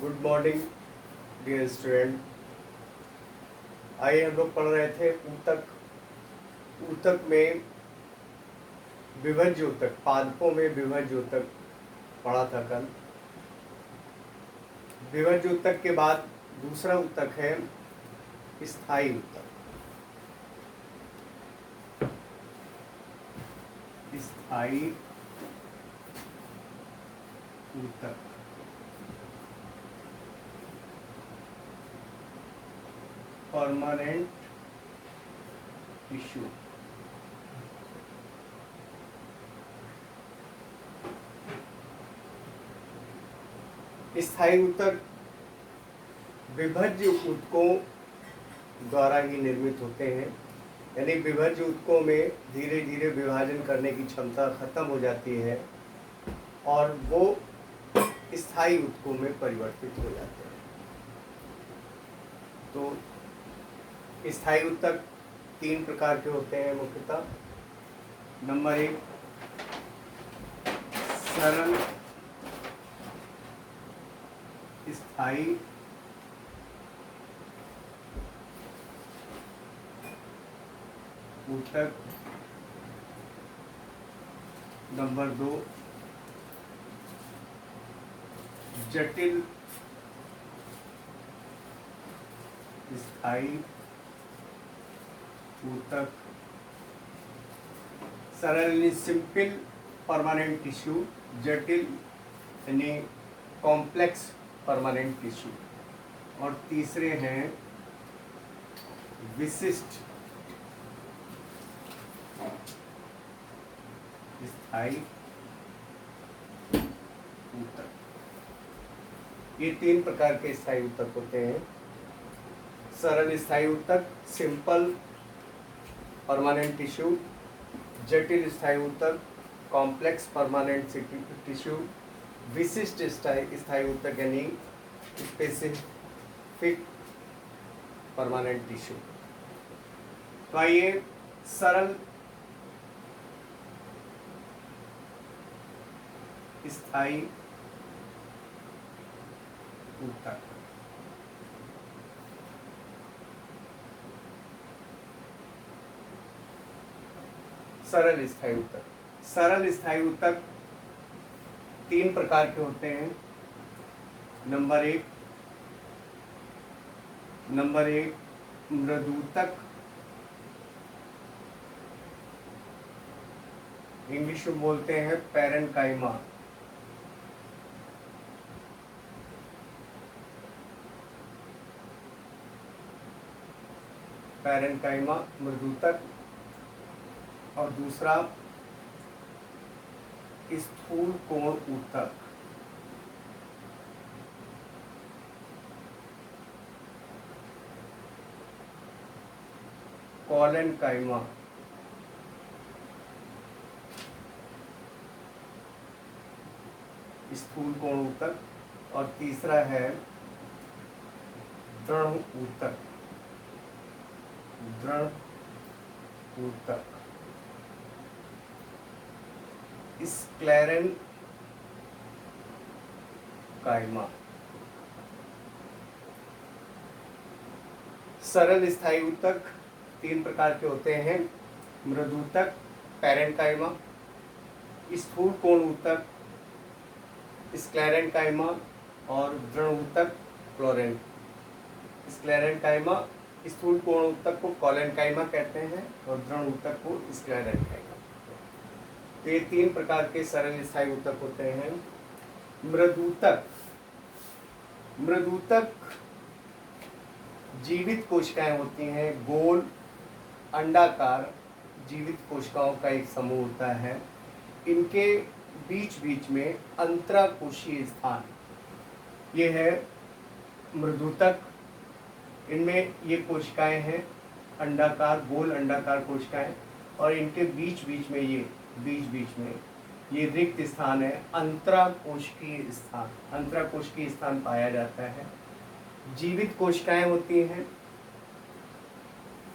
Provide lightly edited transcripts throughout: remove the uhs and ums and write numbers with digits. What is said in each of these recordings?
Good morning dear student. आइए हम लोग पढ़ रहे थे ऊतक। ऊतक में विभज्य ऊतक, पादपों में विभज्य ऊतक पढ़ा था कल। विभज्य ऊतक के बाद दूसरा ऊतक है स्थायी ऊतक। स्थायी ऊतक परमानेंट टिश्यू। स्थायी ऊतक विभज्य ऊतकों द्वारा ही निर्मित होते हैं, यानी विभज्य ऊतकों में धीरे धीरे विभाजन करने की क्षमता खत्म हो जाती है और वो स्थायी ऊतकों में परिवर्तित हो जाते हैं। तो स्थायी ऊतक 3 प्रकार के होते हैं मुख्यतः। नंबर 1 सरल स्थायी ऊतक। नंबर 2 जटिल स्थायी ऊतक। सरल यानी सिंपल परमानेंट टिश्यू, जटिल यानी कॉम्प्लेक्स परमानेंट टिश्यू। और तीसरे हैं विशिष्ट स्थायी ऊतक। ये 3 प्रकार के स्थायी ऊतक होते हैं। सरल स्थायी ऊतक, सिंपल परमानेंट टिश्यू। जटिल स्थायी ऊतक, कॉम्प्लेक्स परमानेंट टिश्यू। विशिष्ट स्थायी ऊतक यानी स्पेसिफिक परमानेंट टिश्यू। तो आइए सरल स्थायी ऊतक। सरल स्थायी ऊतक। सरल स्थायी ऊतक 3 प्रकार के होते हैं। नंबर 1 मृदूतक, इंग्लिश में बोलते हैं पैरेन्काइमा। पैरेन्काइमा मृदूतक। और दूसरा स्थूल कोण ऊतक। कॉलेनकाइमा। स्थूल कोण ऊतक। और तीसरा है दृढ़ ऊतक। दृढ़ ऊतक स्क्लेरेन काइमा। सरल स्थायी ऊतक 3 प्रकार के होते हैं। मृदूतक पैरेन्काइमा, स्थूल कोण ऊतक स्क्लेरेन्काइमा और दृढ़ ऊतक क्लोरेन। स्क्लेरेन्काइमा स्थूल कोण ऊतक को कॉलेनकाइमा कहते हैं और दृढ़ ऊतक को स्क्लेरेन्काइमा। तो ये 3 प्रकार के सरल स्थायी ऊतक होते हैं। मृदूतक। मृदूतक जीवित कोशिकाएं होती हैं, गोल अंडाकार जीवित कोशिकाओं का एक समूह होता है। इनके बीच बीच में अंतराकोशीय स्थान ये है मृदूतक। इनमें ये कोशिकाएं हैं अंडाकार, गोल अंडाकार कोशिकाएं, और इनके बीच बीच में ये रिक्त स्थान है अंतराकोशिकीय स्थान। अंतराकोशिकीय स्थान पाया जाता है। जीवित कोशिकाएं होती हैं,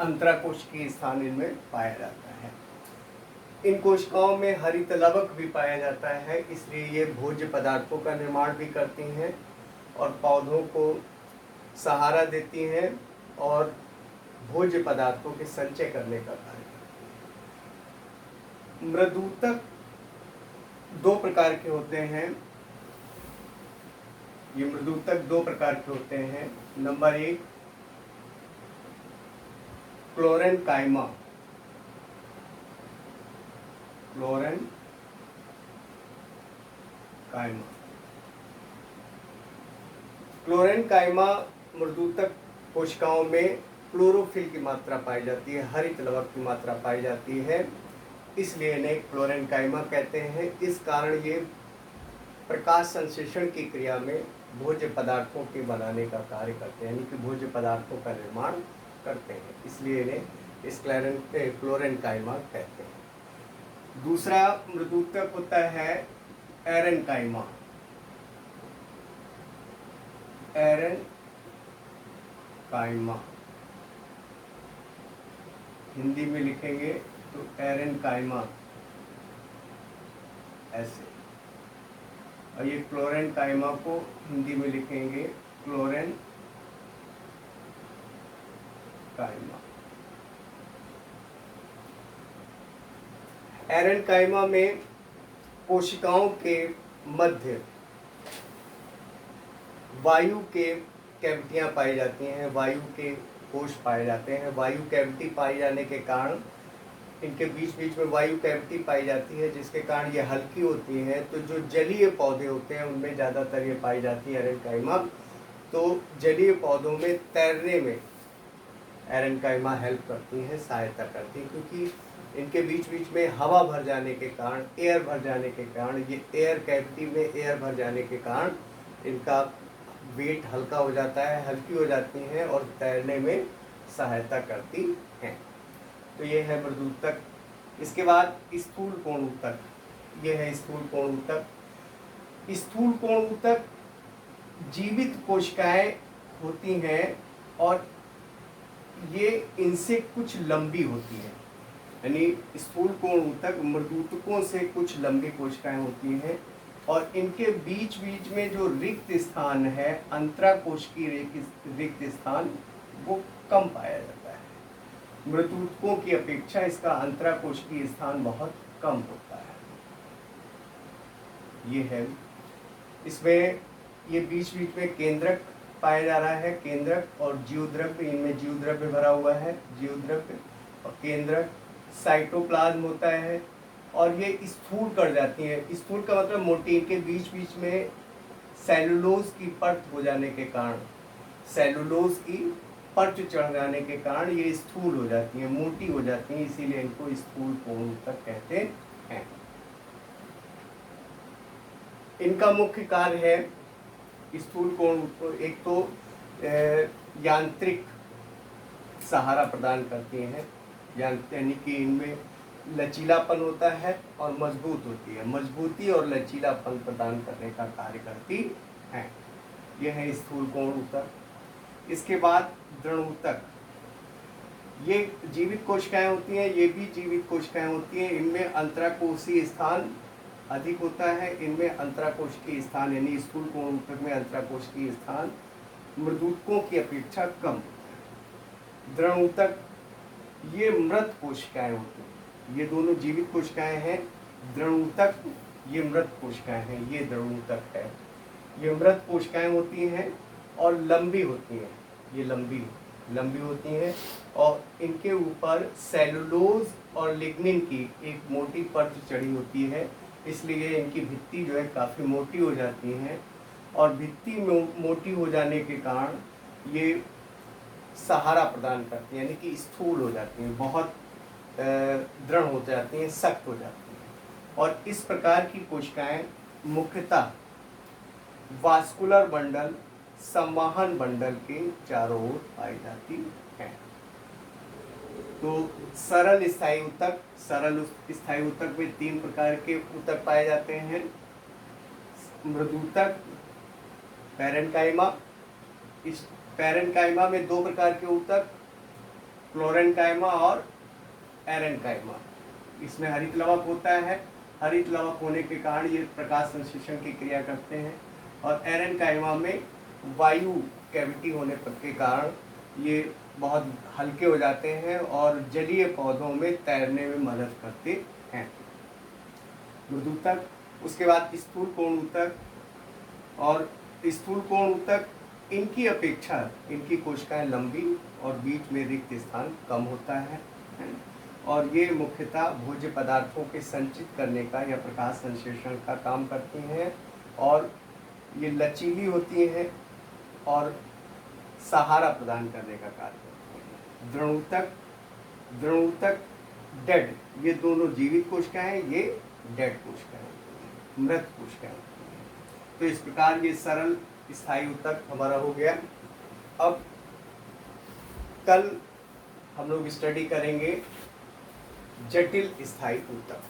अंतराकोशिकीय स्थान इनमें पाया जाता है। इन कोशिकाओं में हरित लवक भी पाया जाता है, इसलिए ये भोज्य पदार्थों का निर्माण भी करती हैं। और पौधों को सहारा देती हैं और भोज्य पदार्थों के संचय करने का कार्य करती हैं। मृदूतक दो प्रकार के होते हैं। ये मृदूतक दो प्रकार के होते हैं। Number 1 chlorenchyma. क्लोरेनकाइमा मृदूतक कोशिकाओं में क्लोरोफिल की मात्रा पाई जाती है, हरित लवक की मात्रा पाई जाती है, इसलिए इन्हें क्लोरेनकाइमा कहते हैं। इस कारण ये प्रकाश संश्लेषण की क्रिया में भोज्य पदार्थों के बनाने का कार्य करते हैं, यानी कि भोज्य पदार्थों का निर्माण करते हैं, इसलिए इन्हें इस क्लोरेनकाइमा कहते हैं। दूसरा मृदूतक होता है एरेनकाइमा। हिंदी में लिखेंगे तो एरेनकाइमा ऐसे, और ये क्लोरेनकाइमा को हिंदी में लिखेंगे क्लोरेनकाइमा। एरेनकाइमा में कोशिकाओं के मध्य वायु के कैविटियां पाई जाती हैं, वायु के कोश पाए जाते हैं। वायु कैविटी पाए जाने के कारण, इनके बीच बीच में वायु कैविटी पाई जाती है, जिसके कारण ये हल्की होती है। तो जो जलीय पौधे होते हैं उनमें ज़्यादातर ये पाई जाती है एरेनकाइमा। तो जलीय पौधों में तैरने में एरेनकाइमा हेल्प करती है, सहायता करती है, क्योंकि इनके बीच बीच में हवा भर जाने के कारण, एयर भर जाने के कारण, ये एयर कैविटी में एयर भर जाने के कारण इनका वेट हल्का हो जाता है, हल्की हो जाती हैं और तैरने में सहायता करती हैं। तो ये है मृदूतक। इसके बाद स्थूल कोण ऊतक। ये है स्थूल कोण ऊतक। स्थूल कोण ऊतक जीवित कोशिकाएं होती हैं और ये इनसे कुछ लंबी होती हैं, यानी स्थूल कोण ऊतक मृदूतकों से कुछ लंबी कोशिकाएं होती हैं और इनके बीच बीच में जो रिक्त स्थान है, अंतराकोशिकीय रिक्त स्थान, वो कम पाया जाता है। मृदूतकों की अपेक्षा इसका अंतराकोशिकीय स्थान बहुत कम होता है। ये है, इसमें ये बीच बीच में केंद्रक पाया जा रहा है, केंद्रक और जीवद्रव्य, इनमें जीवद्रव्य भरा हुआ है, जीवद्रव्य और केंद्रक। साइटोप्लाज्म होता है और ये स्थूल कर जाती है। स्थूल का मतलब मोटी, इनके बीच बीच में सेलुलोज की परत हो जाने के कारण, सेलुलोज की परत चढ़ जाने के कारण ये स्थूल हो जाती हैं, मोटी हो जाती हैं, इसीलिए इनको स्थूल कोण ऊतक कहते हैं। इनका मुख्य कार्य है स्थूल कोण ऊतक, एक तो यांत्रिक सहारा प्रदान करती हैं, यानी कि इनमें लचीलापन होता है और मजबूत होती है, मजबूती और लचीलापन प्रदान करने का कार्य करती हैं। यह है स्थूल कोण ऊतक। इसके बाद दृढ़ ऊतक। ये जीवित कोशिकाएं होती हैं, ये भी जीवित कोशिकाएं होती हैं। इनमें अंतराकोशीय स्थान अधिक होता है, इनमें अंतराकोशिकीय स्थान, यानी स्थूल कोण ऊतक में अंतराकोशिकीय स्थान मृदूतकों की अपेक्षा कम होता है। दृढ़ ऊतक ये मृत कोशिकाएं होती हैं, ये दोनों जीवित कोशिकाएं हैं। दृढ़ ऊतक ये मृत कोशिकाएं हैं, ये दृढ़ ऊतक है। ये मृत कोशिकाएं होती हैं और लंबी होती हैं, ये लंबी होती हैं और इनके ऊपर सेलुलोज और लिग्निन की एक मोटी परत चढ़ी होती है, इसलिए इनकी भित्ति जो है काफ़ी मोटी हो जाती है और भित्ति मोटी हो जाने के कारण ये सहारा प्रदान करती हैं, यानी कि स्थूल हो जाती हैं, बहुत दृढ़ हो जाती हैं, सख्त हो जाती हैं। और इस प्रकार की कोशिकाएं मुख्यतः वास्कुलर बंडल, संवहन बंडल के चारों ओर पाई जाती हैं। तो सरल स्थायी ऊतक, सरल स्थायी ऊतक में 3 प्रकार के ऊतक पाए जाते हैं। मृदूतक, पैरेन्काइमा। इस पैरेन्काइमा में 2 प्रकार के ऊतक, क्लोरेन्काइमा और एरेन्काइमा। इसमें हरित लवक होता है, हरित लवक होने के कारण ये प्रकाश संश्लेषण की क्रिया करते हैं। और एरेन्काइमा में वायु कैविटी होने के कारण ये बहुत हल्के हो जाते हैं और जलीय पौधों में तैरने में मदद करते हैं। मृदुतक, उसके बाद स्थूल कोण ऊतक। और स्थूल कोण ऊतक, इनकी अपेक्षा इनकी कोशिकाएं लंबी और बीच में रिक्त स्थान कम होता है और ये मुख्यतः भोज्य पदार्थों के संचित करने का या प्रकाश संश्लेषण का काम करती हैं और ये लचीली होती हैं और सहारा प्रदान करने का कार्य करती हैं। व्रणऊतक, व्रणऊतक डेड, ये दोनों जीवित कोशिकाएं, ये डेड कोशिकाएं, मृत कोशिकाएं। तो इस प्रकार ये सरल स्थायी ऊतक हमारा हो गया। अब कल हम लोग स्टडी करेंगे जटिल स्थायी ऊतक।